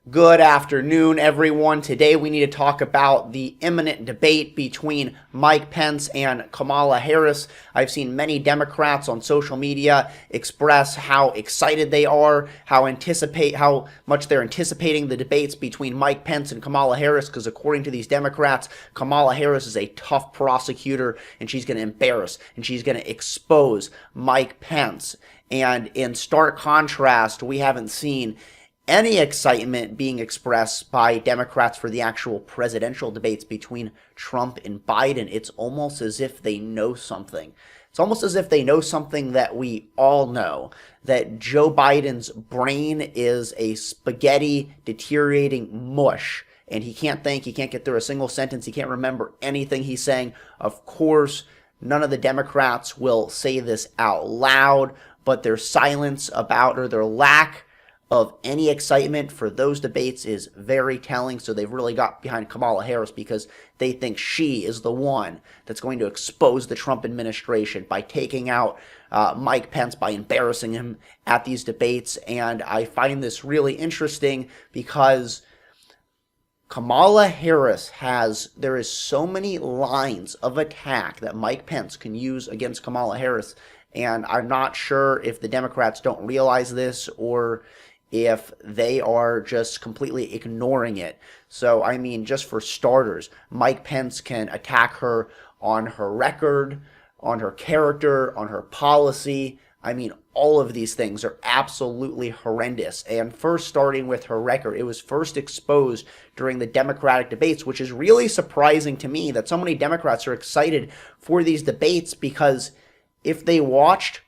Good afternoon, everyone. Today we need to talk about the imminent debate between Mike Pence and Kamala Harris. I've seen many Democrats on social media express how excited they are, how much they're anticipating the debates between Mike Pence and Kamala Harris, because according to these Democrats, Kamala Harris is a tough prosecutor and she's going to embarrass and she's going to expose Mike Pence. And in stark contrast, we haven't seen any excitement being expressed by Democrats for the actual presidential debates between Trump and Biden. It's almost as if they know something. It's almost as if they know something that we all know, that Joe Biden's brain is a spaghetti deteriorating mush, and he can't think, he can't get through a single sentence, he can't remember anything he's saying. Of course, none of the Democrats will say this out loud, but their silence about, or their lack of any excitement for those debates is very telling. So they've really got behind Kamala Harris because they think she is the one that's going to expose the Trump administration by taking out Mike Pence, by embarrassing him at these debates. And I find this really interesting because Kamala Harris there is so many lines of attack that Mike Pence can use against Kamala Harris. And I'm not sure if the Democrats don't realize this or if they are just completely ignoring it. So, I mean, just for starters, Mike Pence can attack her on her record, on her character, on her policy. I mean, all of these things are absolutely horrendous. And first, starting with her record, it was first exposed during the Democratic debates, which is really surprising to me that so many Democrats are excited for these debates, because if they watched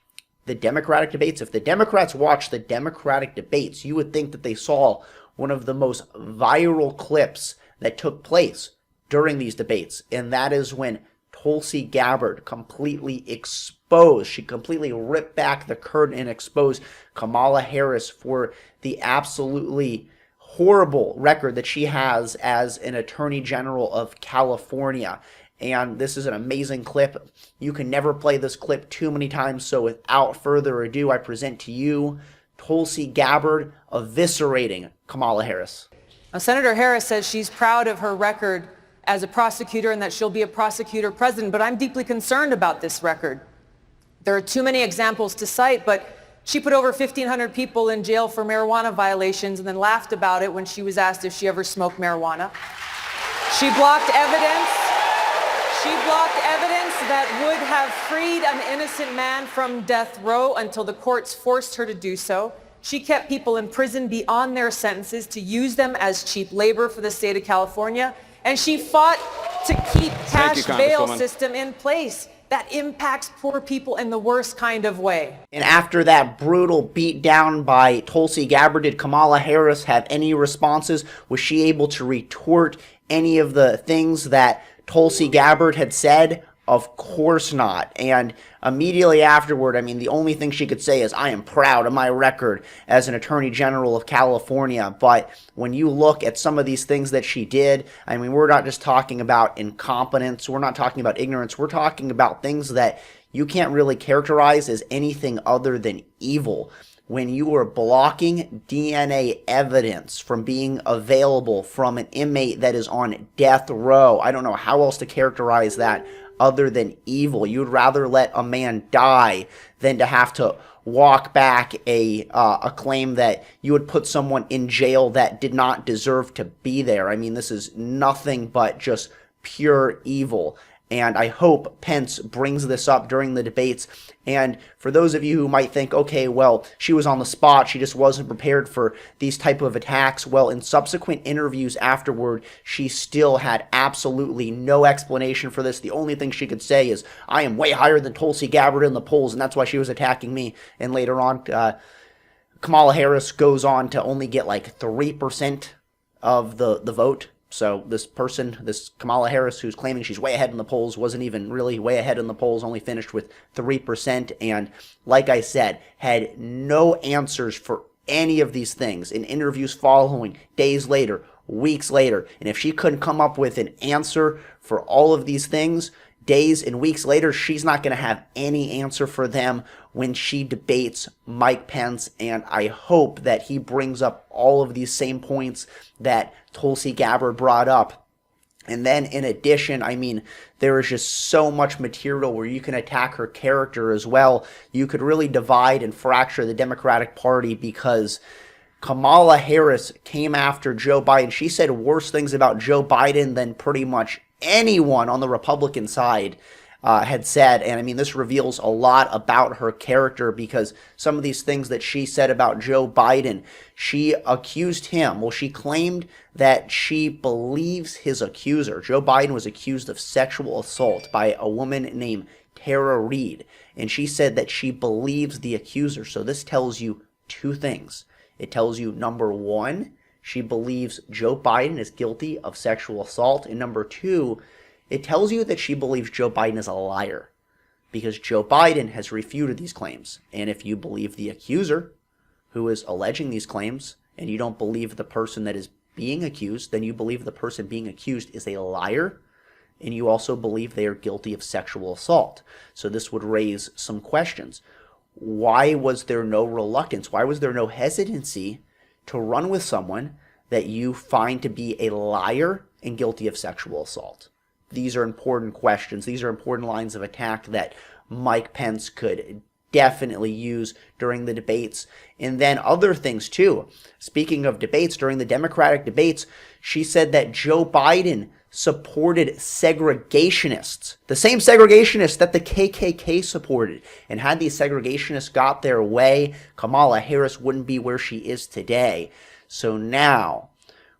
the Democratic debates, if the Democrats watched the Democratic debates, you would think that they saw one of the most viral clips that took place during these debates. And that is when Tulsi Gabbard completely exposed, she completely ripped back the curtain and exposed Kamala Harris for the absolutely horrible record that she has as an Attorney General of California. And this is an amazing clip. You can never play this clip too many times. So without further ado, I present to you Tulsi Gabbard eviscerating Kamala Harris. Now, Senator Harris says she's proud of her record as a prosecutor and that she'll be a prosecutor president. But I'm deeply concerned about this record. There are too many examples to cite, but she put over 1,500 people in jail for marijuana violations and then laughed about it when she was asked if she ever smoked marijuana. She blocked evidence. She blocked evidence that would have freed an innocent man from death row until the courts forced her to do so. She kept people in prison beyond their sentences to use them as cheap labor for the state of California. And she fought to keep cash bail system in place that impacts poor people in the worst kind of way. And after that brutal beatdown by Tulsi Gabbard, did Kamala Harris have any responses? Was she able to retort any of the things that Tulsi Gabbard had said? Of course not. And immediately afterward, I mean, the only thing she could say is, I am proud of my record as an Attorney General of California. But when you look at some of these things that she did, I mean, we're not just talking about incompetence, we're not talking about ignorance, we're talking about things that you can't really characterize as anything other than evil. When you are blocking DNA evidence from being available from an inmate that is on death row, I don't know how else to characterize that other than evil. You'd rather let a man die than to have to walk back a claim that you would put someone in jail that did not deserve to be there. I mean, this is nothing but just pure evil. And I hope Pence brings this up during the debates. And for those of you who might think, okay, well, she was on the spot, she just wasn't prepared for these type of attacks. Well, in subsequent interviews afterward, she still had absolutely no explanation for this. The only thing she could say is, I am way higher than Tulsi Gabbard in the polls, and that's why she was attacking me. And later on, Kamala Harris goes on to only get like 3% of the vote. So this person, this Kamala Harris, who's claiming she's way ahead in the polls, wasn't even really way ahead in the polls, only finished with 3%. And like I said, had no answers for any of these things in interviews following, days later, weeks later. And if she couldn't come up with an answer for all of these things, days and weeks later, she's not going to have any answer for them when she debates Mike Pence, and I hope that he brings up all of these same points that Tulsi Gabbard brought up. And then in addition, I mean, there is just so much material where you can attack her character as well. You could really divide and fracture the Democratic Party, because Kamala Harris came after Joe Biden. She said worse things about Joe Biden than pretty much anyone on the Republican side had said. And I mean, this reveals a lot about her character, because some of these things that she said about Joe Biden, she accused him. Well, she claimed that she believes his accuser. Joe Biden was accused of sexual assault by a woman named Tara Reid, and she said that she believes the accuser. So this tells you two things. It tells you, number one, she believes Joe Biden is guilty of sexual assault, and number two, it tells you that she believes Joe Biden is a liar, because Joe Biden has refuted these claims. And if you believe the accuser who is alleging these claims, and you don't believe the person that is being accused, then you believe the person being accused is a liar, and you also believe they are guilty of sexual assault. So this would raise some questions. Why was there no reluctance? Why was there no hesitancy to run with someone that you find to be a liar and guilty of sexual assault? These are important questions. These are important lines of attack that Mike Pence could definitely use during the debates. And then other things too. Speaking of debates, during the Democratic debates, she said that Joe Biden supported segregationists, the same segregationists that the KKK supported. And had these segregationists got their way, Kamala Harris wouldn't be where she is today. So now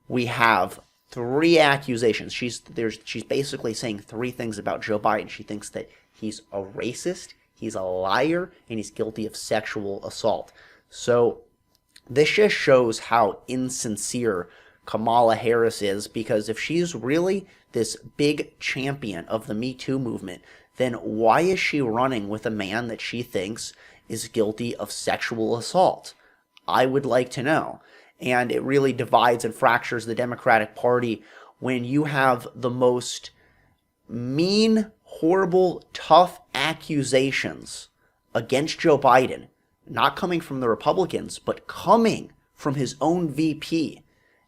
we have three accusations. She's basically saying three things about Joe Biden. She thinks that he's a racist, he's a liar, and he's guilty of sexual assault. So this just shows how insincere Kamala Harris is, because if she's really this big champion of the Me Too movement, then why is she running with a man that she thinks is guilty of sexual assault? I would like to know. And it really divides and fractures the Democratic Party when you have the most mean, horrible, tough accusations against Joe Biden, not coming from the Republicans, but coming from his own VP.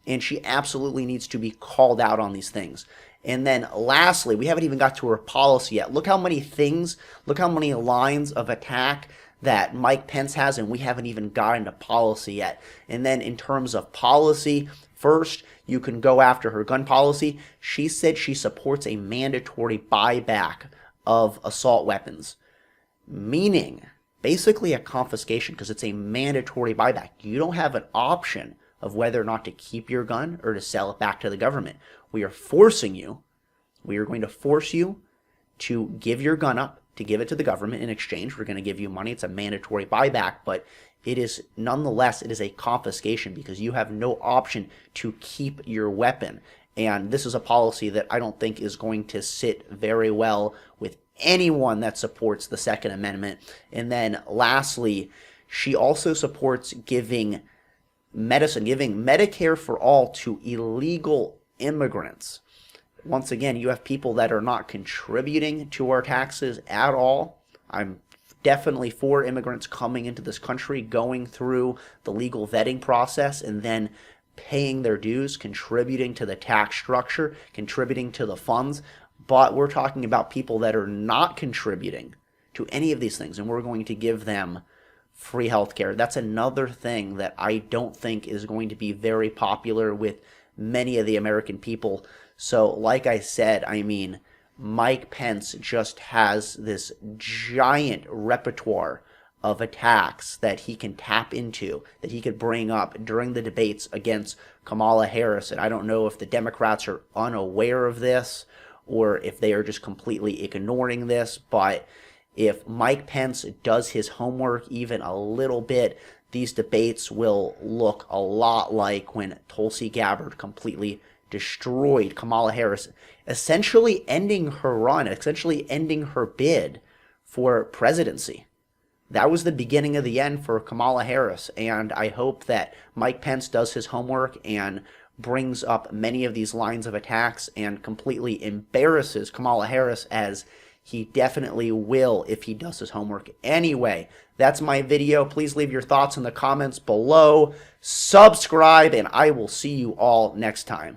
And she absolutely needs to be called out on these things. And then lastly, we haven't even got to her policy yet. Look how many things, look how many lines of attack that Mike Pence has, and we haven't even gotten to policy yet. And then in terms of policy, first, you can go after her gun policy. She said she supports a mandatory buyback of assault weapons, meaning basically a confiscation, because it's a mandatory buyback. You don't have an option of whether or not to keep your gun or to sell it back to the government. We are forcing you, we are going to force you to give your gun up, to give it to the government. In exchange, we're going to give you money. It's a mandatory buyback, but it is nonetheless, it is a confiscation, because you have no option to keep your weapon. And this is a policy that I don't think is going to sit very well with anyone that supports the Second Amendment. And then lastly, she also supports giving Medicare for all to illegal immigrants. Once again, you have people that are not contributing to our taxes at all. I'm definitely for immigrants coming into this country, going through the legal vetting process, and then paying their dues, contributing to the tax structure, contributing to the funds. But we're talking about people that are not contributing to any of these things, and we're going to give them free health care. That's another thing that I don't think is going to be very popular with many of the American people. So like I said, I mean, Mike Pence just has this giant repertoire of attacks that he can tap into, that he could bring up during the debates against Kamala Harris. And I don't know if the Democrats are unaware of this or if they are just completely ignoring this, but if Mike Pence does his homework even a little bit, these debates will look a lot like when Tulsi Gabbard completely destroyed Kamala Harris, essentially ending her run, essentially ending her bid for presidency. That was the beginning of the end for Kamala Harris, and I hope that Mike Pence does his homework and brings up many of these lines of attacks and completely embarrasses Kamala Harris, as He definitely will if he does his homework anyway. That's my video. Please leave your thoughts in the comments below. Subscribe, and I will see you all next time.